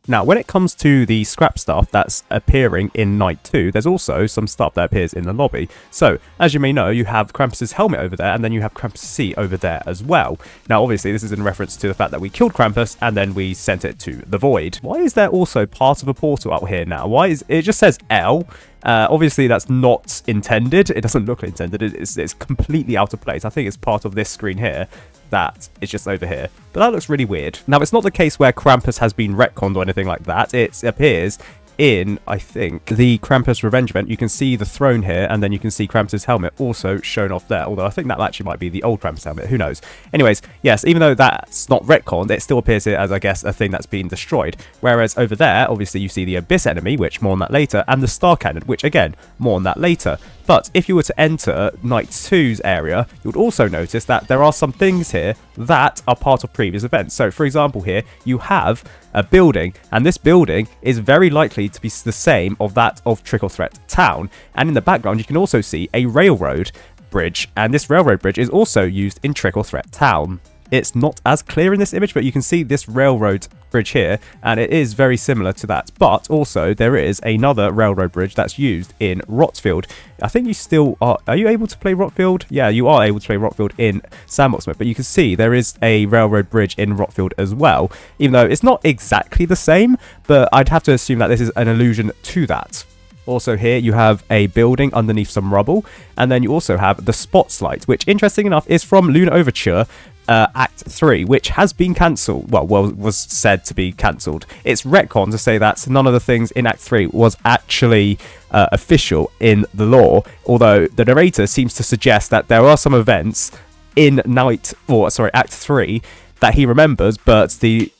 Now, when it comes to the scrap stuff that's appearing in Night 2, there's also some stuff that appears in the lobby. So, as you may know, you have Krampus's helmet over there, and then you have Krampus C over there as well. Now, obviously, this is in reference to the fact that we killed Krampus, and then we sent it to the Void. Why is there also part of a portal out here now? Why is it just says L? Obviously, that's not intended. It doesn't look intended. It's completely out of place. I think it's part of this screen here. That is just over here, but that looks really weird. Now, it's not the case where Krampus has been retconned or anything like that. It appears in, I think, the Krampus Revenge event. You can see the throne here, and then you can see Krampus's helmet also shown off there, although I think that actually might be the old Krampus helmet, who knows. Anyways, yes, even though that's not retconned, it still appears here as, I guess, a thing that's been destroyed. Whereas over there, obviously, you see the Abyss enemy, which more on that later, and the Star Cannon, which again, more on that later. But if you were to enter Night 2's area, you would also notice that there are some things here that are part of previous events. So, for example, here you have a building, and this building is very likely to be the same of that of Triple Threat Town. And in the background, you can also see a railroad bridge, and this railroad bridge is also used in Triple Threat Town. It's not as clear in this image, but you can see this railroad bridge here, and it is very similar to that. But also, there is another railroad bridge that's used in Rotfield. I think you still are you able to play Rotfield? Yeah, you are able to play Rotfield in Sandbox mode, but you can see there is a railroad bridge in Rotfield as well, even though it's not exactly the same, but I'd have to assume that this is an allusion to that. Also here you have a building underneath some rubble, and then you also have the Spotlight, which interesting enough is from Lunar Overture Act 3, which has been cancelled. Well, was said to be cancelled. It's retcon to say that none of the things in Act 3 was actually official in the lore, although the narrator seems to suggest that there are some events in Act 3 that he remembers, but he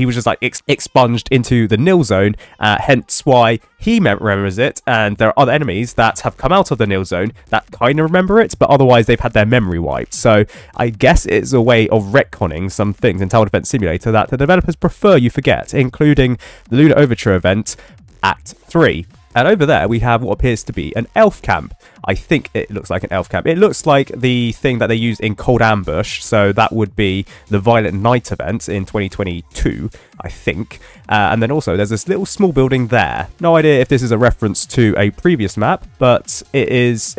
was just like expunged into the nil zone, hence why he remembers it, and there are other enemies that have come out of the nil zone that kind of remember it, but otherwise they've had their memory wiped. So I guess it's a way of retconning some things in Tower Defense Simulator that the developers prefer you forget, including the Lunar Overture event, Act 3. And over there, we have what appears to be an elf camp. I think it looks like an elf camp. It looks like the thing that they used in Cold Ambush. So that would be the Violent Night event in 2022, I think. And then also, there's this little small building there. No idea if this is a reference to a previous map, but it is,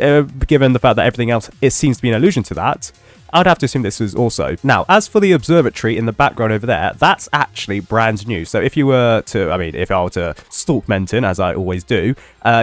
given the fact that everything else, it seems to be an allusion to that. I'd have to assume this is also. Now, as for the observatory in the background over there, that's actually brand new. So if you were to, if I were to stalk Menton, as I always do,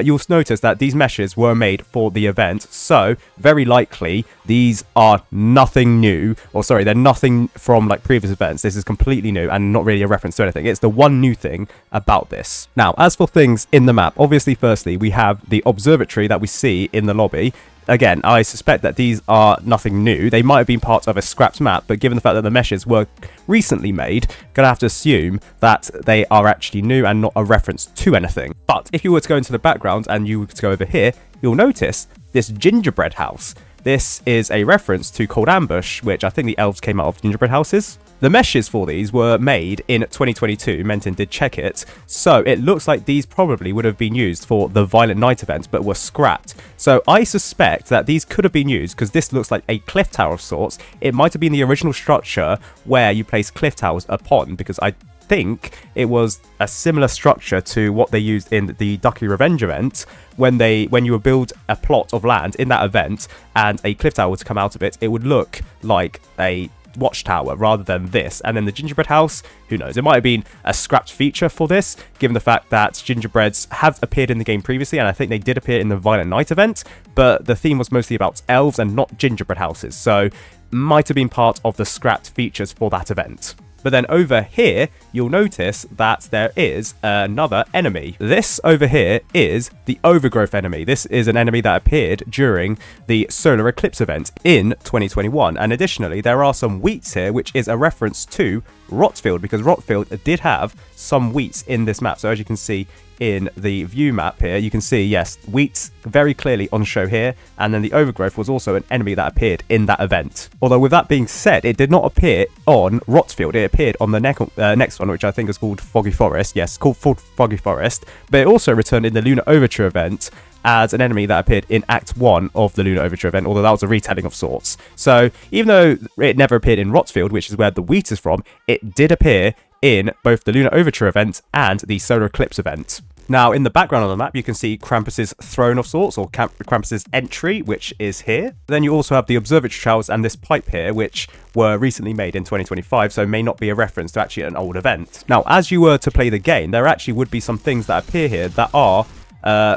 you'll notice that these meshes were made for the event. So very likely these are nothing new, or sorry, they're nothing from like previous events. This is completely new and not really a reference to anything. It's the one new thing about this. Now, as for things in the map, obviously, firstly, we have the observatory that we see in the lobby. Again, I suspect that these are nothing new. They might have been part of a scrapped map, but given the fact that the meshes were recently made, gonna have to assume that they are actually new and not a reference to anything. But if you were to go into the background and you were to go over here, you'll notice this gingerbread house. This is a reference to Cold Ambush, which I think the elves came out of gingerbread houses. The meshes for these were made in 2022, Menton did check it, so it looks like these probably would have been used for the Violent Night event, but were scrapped. So I suspect that these could have been used, because this looks like a cliff tower of sorts. It might have been the original structure where you place cliff towers upon, because I think it was a similar structure to what they used in the Ducky Revenge event, when you would build a plot of land in that event and a cliff tower to come out of it, it would look like a watchtower rather than this. And then the gingerbread house, who knows, it might have been a scrapped feature for this, given the fact that gingerbreads have appeared in the game previously, and I think they did appear in the Violent Night event, but the theme was mostly about elves and not gingerbread houses, so might have been part of the scrapped features for that event. But then over here, you'll notice that there is another enemy. This over here is the Overgrowth enemy. This is an enemy that appeared during the Solar Eclipse event in 2021. And additionally, there are some wheats here, which is a reference to Rotfield, because Rotfield did have some wheats in this map. So as you can see in the view map here, you can see, yes, wheats very clearly on show here, and then the Overgrowth was also an enemy that appeared in that event. Although with that being said, it did not appear on Rotfield, it appeared on the next one, which I think is called Foggy Forest. Yes, called Foggy Forest, but it also returned in the Lunar Overture event as an enemy that appeared in Act 1 of the Lunar Overture event, although that was a retelling of sorts. So even though it never appeared in Rotsfield, which is where the wheat is from, it did appear in both the Lunar Overture event and the Solar Eclipse event. Now, in the background on the map, you can see Krampus's throne of sorts, or Krampus's entry, which is here. Then you also have the observatory towers and this pipe here, which were recently made in 2025, so may not be a reference to actually an old event. Now, as you were to play the game, there actually would be some things that appear here that are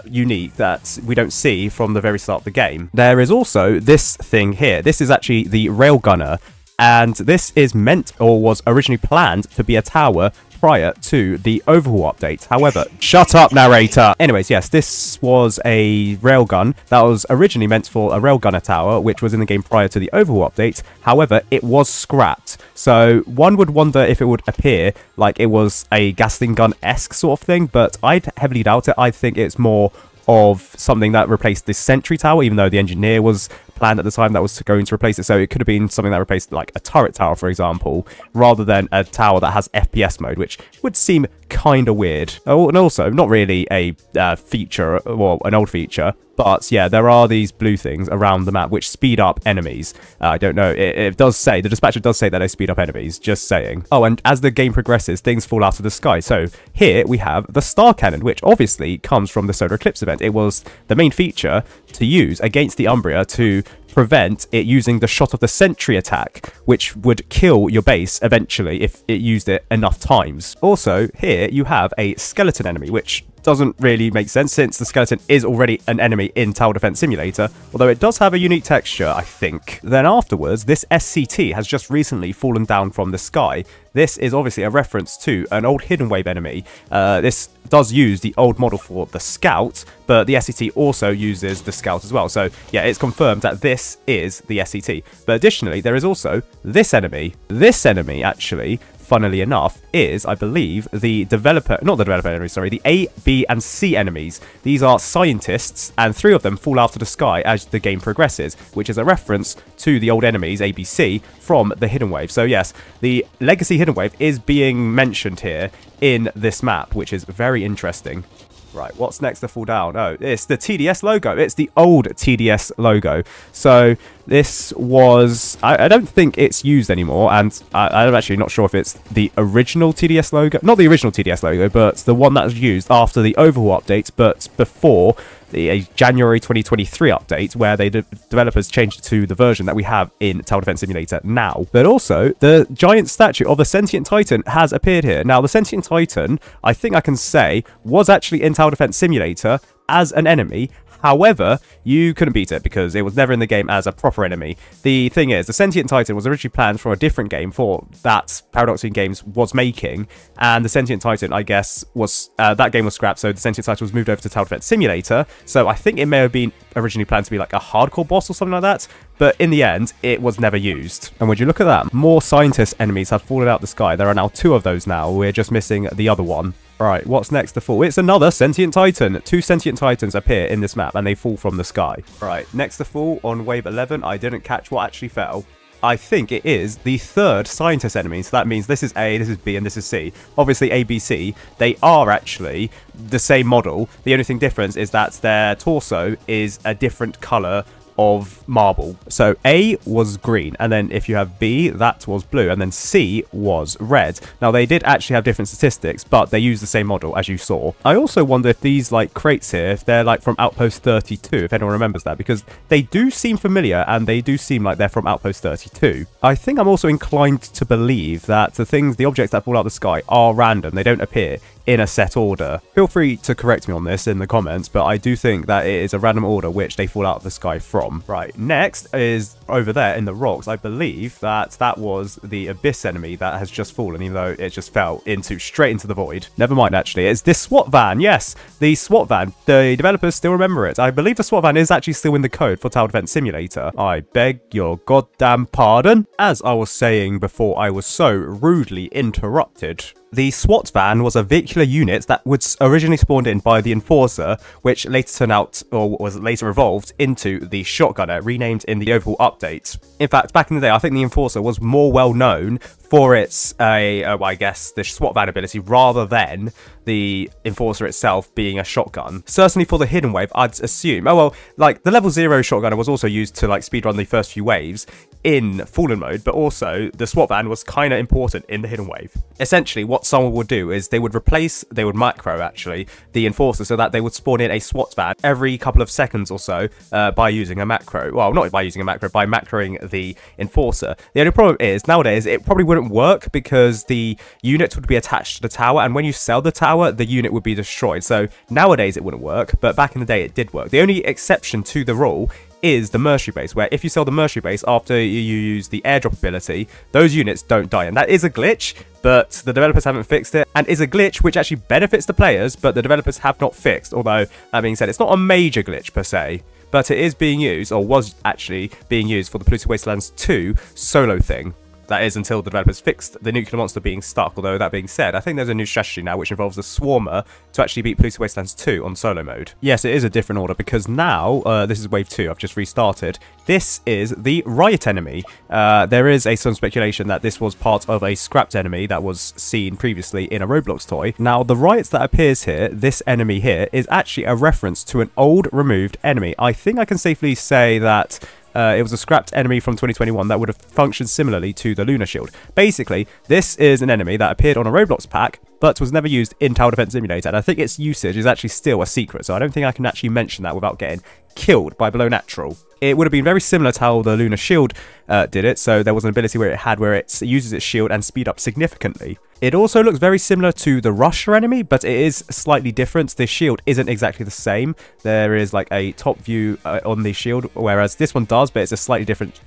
unique that we don't see from the very start of the game. There is also this thing here. This is actually the railgunner, and this is meant, or was originally planned, to be a tower prior to the overhaul update. However, shut up, narrator. Anyways, yes, this was a railgun that was originally meant for a railgunner tower, which was in the game prior to the overhaul update. However, it was scrapped. So one would wonder if it would appear like it was a Gatling gun-esque sort of thing, but I'd heavily doubt it. I think it's more of something that replaced the Sentry Tower, even though the engineer was planned at the time that was going to replace it. So it could have been something that replaced like a turret tower, for example, rather than a tower that has FPS mode, which would seem kind of weird. Oh, and also not really a feature, or an old feature, but yeah, there are these blue things around the map which speed up enemies. I don't know, it does say, the dispatcher does say that they speed up enemies, just saying. Oh, and as the game progresses, things fall out of the sky. So here we have the Star Cannon, which obviously comes from the Solar Eclipse event. It was the main feature to use against the Umbria to prevent it using the shot of the sentry attack, which would kill your base eventually if it used it enough times. Also, here you have a skeleton enemy, which doesn't really make sense since the skeleton is already an enemy in Tower Defense Simulator, although it does have a unique texture, I think. Then afterwards, this SCT has just recently fallen down from the sky. This is obviously a reference to an old Hidden Wave enemy. This does use the old model for the Scout, but the SCT also uses the Scout as well. So yeah, it's confirmed that this is the SCT. But additionally, there is also this enemy. This enemy, actually, funnily enough, is, I believe, the developer, not the developer enemies, sorry, the A, B, and C enemies. These are scientists, and 3 of them fall out of the sky as the game progresses, which is a reference to the old enemies, A, B, C, from the Hidden Wave. So yes, the Legacy Hidden Wave is being mentioned here in this map, which is very interesting. Right, what's next to fall down? Oh, it's the TDS logo. It's the old TDS logo. So this was... I don't think it's used anymore, and I'm actually not sure if it's the original TDS logo. Not the original TDS logo, but the one that was used after the overhaul update, but before the January 2023 update, where the developers changed it to the version that we have in Tower Defense Simulator now. But also, the giant statue of the Sentient Titan has appeared here. Now, the Sentient Titan, I think I can say, was actually in Tower Defense Simulator as an enemy. However, you couldn't beat it because it was never in the game as a proper enemy. The thing is, the Sentient Titan was originally planned for a different game for that Paradoxum Games was making, and the Sentient Titan, I guess, was that game was scrapped, so the Sentient Titan was moved over to Tower Defense Simulator. So I think it may have been originally planned to be like a hardcore boss or something like that, but in the end, it was never used. And would you look at that? More scientist enemies have fallen out the sky. There are now 2 of those now. We're just missing the other one. Right, what's next to fall? It's another Sentient Titan. 2 Sentient Titans appear in this map, and they fall from the sky. Right, next to fall on Wave 11, I didn't catch what actually fell. I think it is the 3rd scientist enemy, so that means this is A, this is B, and this is C. Obviously, A, B, C, they are actually the same model. The only thing difference is that their torso is a different colour of marble. So A was green, and then if you have B, that was blue, and then C was red. Now they did actually have different statistics, but they use the same model as you saw. I also wonder if these like crates here, if they're like from Outpost 32, if anyone remembers that, because they do seem familiar and they do seem like they're from Outpost 32. I think I'm also inclined to believe that the objects that fall out of the sky are random. They don't appear in a set order. Feel free to correct me on this in the comments, but I do think that it is a random order which they fall out of the sky from. Right, next is over there in the rocks. I believe that was the Abyss enemy that has just fallen, even though it just fell straight into the void. Never mind, actually. It's this SWAT van. Yes, the SWAT van. The developers still remember it. I believe the SWAT van is actually still in the code for Tower Defense Simulator. I beg your goddamn pardon. As I was saying before, I was so rudely interrupted. The SWAT van was a vehicular unit that was originally spawned in by the Enforcer, which later turned out, or was later evolved into the Shotgunner, renamed in the overhaul update. In fact, back in the day, I think the Enforcer was more well known for its, well, I guess, the SWAT van ability rather than the Enforcer itself being a shotgun. Certainly for the hidden wave, I'd assume, oh well, like the level 0 shotgunner was also used to like speedrun the first few waves in Fallen mode, but also the SWAT van was kind of important in the hidden wave. Essentially, what someone would do is they would macro actually the Enforcer so that they would spawn in a SWAT van every couple of seconds or so by using a macro. Well, not by using a macro, by macroing the Enforcer. The only problem is nowadays it probably wouldn't work because the unit would be attached to the tower, and when you sell the tower, the unit would be destroyed. So nowadays it wouldn't work, but back in the day it did work. The only exception to the rule is the Mercenary base, where if you sell the Mercenary base after you use the airdrop ability, those units don't die, and that is a glitch, but the developers haven't fixed it, and is a glitch which actually benefits the players, but the developers have not fixed. Although, that being said, it's not a major glitch per se, but it is being used, or was actually being used for the Polluted Wastelands 2 solo thing. That is until the developers fixed the nuclear monster being stuck. Although, that being said, I think there's a new strategy now which involves the Swarmer to actually beat Polluted Wastelands 2 on solo mode. Yes, it is a different order because now, this is wave 2, I've just restarted. This is the Riot enemy. There is some speculation that this was part of a scrapped enemy that was seen previously in a Roblox toy. Now, the Riot that appears here, this enemy here, is actually a reference to an old removed enemy. I think I can safely say that it was a scrapped enemy from 2021 that would have functioned similarly to the Lunar Shield. Basically, this is an enemy that appeared on a Roblox pack, but was never used in Tower Defense Simulator, and I think its usage is actually still a secret, so I don't think I can actually mention that without getting killed by Below Natural. It would have been very similar to how the Lunar Shield did it, so there was an ability where it uses its shield and speed up significantly. It also looks very similar to the Russia enemy, but it is slightly different. This shield isn't exactly the same. There is like a top view on the shield, whereas this one does, but it's a slightly different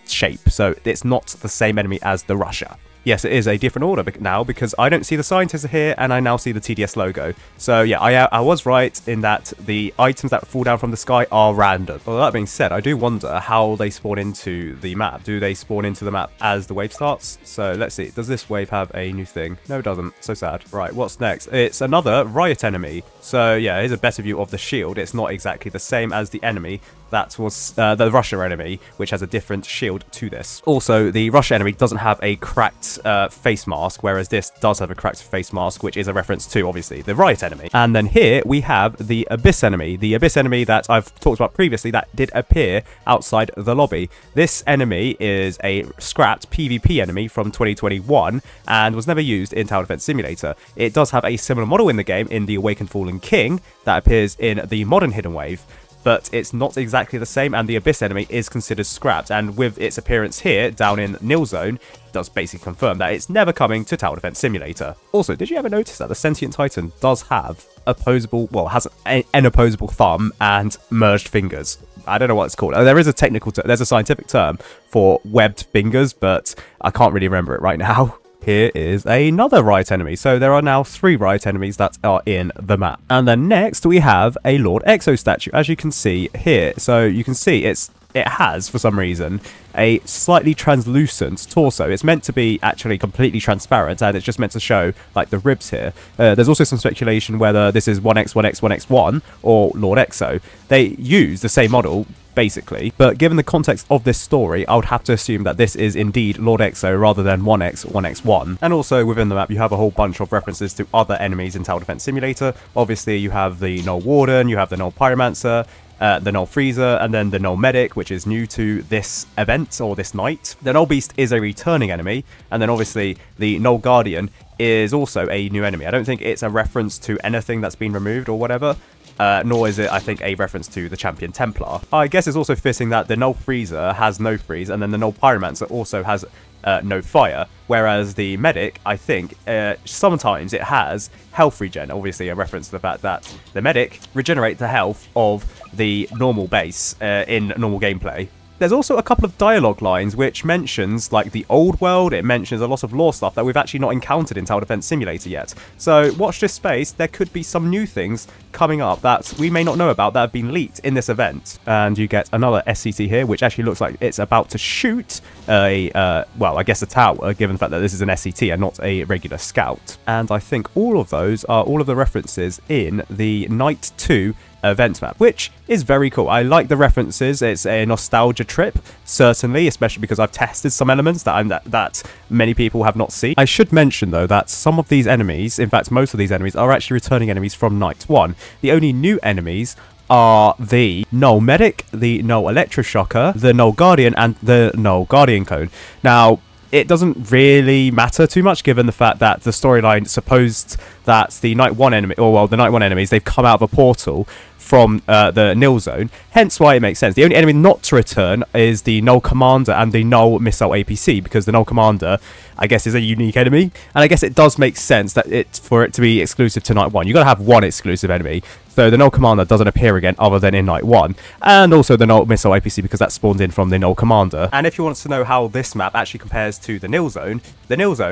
shape, so it's not the same enemy as the Russia. Yes, it is a different order now because I don't see the scientists here and I now see the TDS logo. So yeah, I was right in that the items that fall down from the sky are random. Well, that being said, I do wonder how they spawn into the map. Do they spawn into the map as the wave starts? So let's see. Does this wave have a new thing? No, it doesn't. So sad. Right, what's next? It's another Riot enemy. So yeah, here's a better view of the shield. It's not exactly the same as the enemy. That was the Russia enemy, which has a different shield to this. Also, the Russia enemy doesn't have a cracked face mask, whereas this does have a cracked face mask, which is a reference to, obviously, the Riot enemy. And then here we have the Abyss enemy. The Abyss enemy that I've talked about previously that did appear outside the lobby. This enemy is a scrapped PvP enemy from 2021 and was never used in Tower Defense Simulator. It does have a similar model in the game in the Awakened Fallen King that appears in the modern Hidden Wave, but it's not exactly the same, and the Abyss enemy is considered scrapped, and with its appearance here down in Nil Zone, does basically confirm that it's never coming to Tower Defense Simulator. Also, did you ever notice that the Sentient Titan does have opposable, well, has an opposable thumb and merged fingers? I don't know what it's called. There is a technical there's a scientific term for webbed fingers, but I can't really remember it right now. Here is another Riot enemy. So there are now 3 Riot enemies that are in the map. And then next we have a Lord Exo statue, as you can see here. So you can see it has, for some reason, a slightly translucent torso. It's meant to be actually completely transparent, and it's just meant to show like the ribs here. There's also some speculation whether this is 1X, 1X, 1X1 or Lord Exo. They use the same model, basically, but given the context of this story, I would have to assume that this is indeed Lord Exo rather than 1X, 1X1. And also within the map, you have a whole bunch of references to other enemies in Tower Defense Simulator. Obviously, you have the Null Warden, you have the Null Pyromancer, the Null Freezer, and then the Null Medic, which is new to this event or this night. The Null Beast is a returning enemy, and then obviously the Null Guardian is also a new enemy. I don't think it's a reference to anything that's been removed or whatever. Nor is it, I think, a reference to the Champion Templar. I guess it's also fitting that the Null Freezer has no freeze, and then the Null Pyromancer also has no fire, whereas the Medic, I think, sometimes it has health regen, obviously a reference to the fact that the Medic regenerates the health of the normal base in normal gameplay. There's also a couple of dialogue lines which mentions like the old world. It mentions a lot of lore stuff that we've actually not encountered in Tower Defense Simulator yet. So watch this space. There could be some new things coming up that we may not know about that have been leaked in this event. And you get another SCT here, which actually looks like it's about to shoot a, well, I guess a tower, given the fact that this is an SCT and not a regular scout. And I think all of those are all of the references in the Night 2 event map, which is very cool. I like the references. It's a nostalgia trip, certainly, especially because I've tested some elements that many people have not seen. I should mention, though, that some of these enemies, in fact, most of these enemies, are actually returning enemies from Night 1. The only new enemies are the Null Medic, the Null Electroshocker, the Null Guardian, and the Null Guardian Clone. Now, it doesn't really matter too much given the fact that the storyline supposed that the Night 1 enemy, or well, the Night 1 enemies, they've come out of a portal from the Nil Zone, hence why it makes sense. The only enemy not to return is the Null Commander and the Null Missile APC, because the Null Commander, I guess, is a unique enemy, and I guess it does make sense that for it to be exclusive to Night 1. You got to have one exclusive enemy, so the Null Commander doesn't appear again other than in Night 1, and also the Null Missile APC because that spawned in from the Null Commander. And if you want to know how this map actually compares to the Nil Zone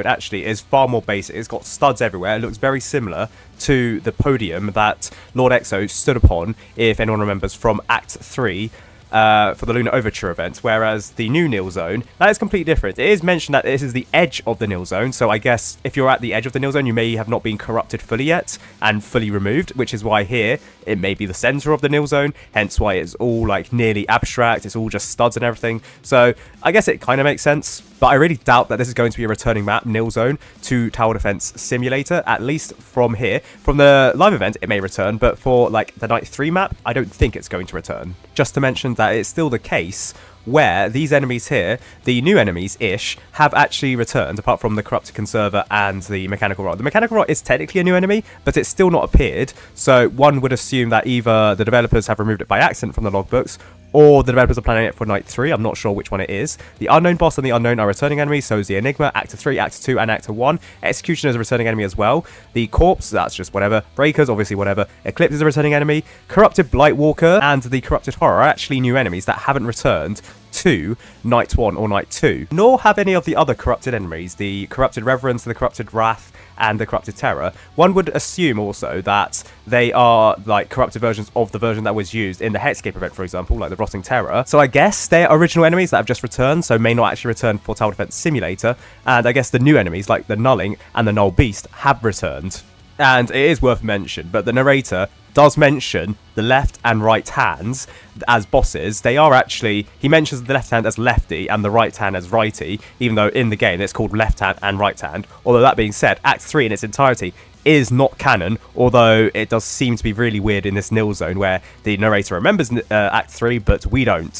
actually is far more basic. It's got studs everywhere. It looks very similar to the podium that Lord Exo stood upon, if anyone remembers, from Act 3 for the Lunar Overture event, whereas the new Nil Zone, that is completely different. It is mentioned that this is the edge of the Nil Zone, so I guess if you're at the edge of the Nil Zone, you may have not been corrupted fully yet and fully removed, which is why here it may be the center of the Nil Zone, hence why it's all like nearly abstract, it's all just studs and everything. So I guess it kind of makes sense, but I really doubt that this is going to be a returning map, Nil Zone, to Tower Defense Simulator, at least from here. From the live event, it may return, but for like the Night 3 map, I don't think it's going to return. Just to mention that it's still the case where these enemies here, the new enemies-ish, have actually returned, apart from the Corrupted Conserver and the Mechanical Rot. The Mechanical Rot is technically a new enemy, but it's still not appeared, so one would assume that either the developers have removed it by accident from the logbooks, or the developers are planning it for Night 3, I'm not sure which one it is. The Unknown Boss and the Unknown are returning enemies, so is the Enigma, Actor 3, Actor 2, and Actor 1. Executioner is a returning enemy as well. The Corpse, that's just whatever. Breakers, obviously whatever. Eclipse is a returning enemy. Corrupted Blightwalker and the Corrupted Horror are actually new enemies that haven't returned to Night 1 or Night 2, nor have any of the other corrupted enemies, the Corrupted Reverence, the Corrupted Wrath, and the Corrupted Terror. One would assume also that they are like corrupted versions of the version that was used in the Hexscape event, for example, like the Rotting Terror. So I guess they're original enemies that have just returned, so may not actually return for Tower Defense Simulator, and I guess the new enemies like the Nulling and the Null Beast have returned. And it is worth mention, but the narrator does mention the left and right hands as bosses. They are actually, he mentions the left hand as lefty and the right hand as righty, even though in the game it's called left hand and right hand. Although that being said, Act 3 in its entirety is not canon, although it does seem to be really weird in this Nil Zone where the narrator remembers Act 3, but we don't.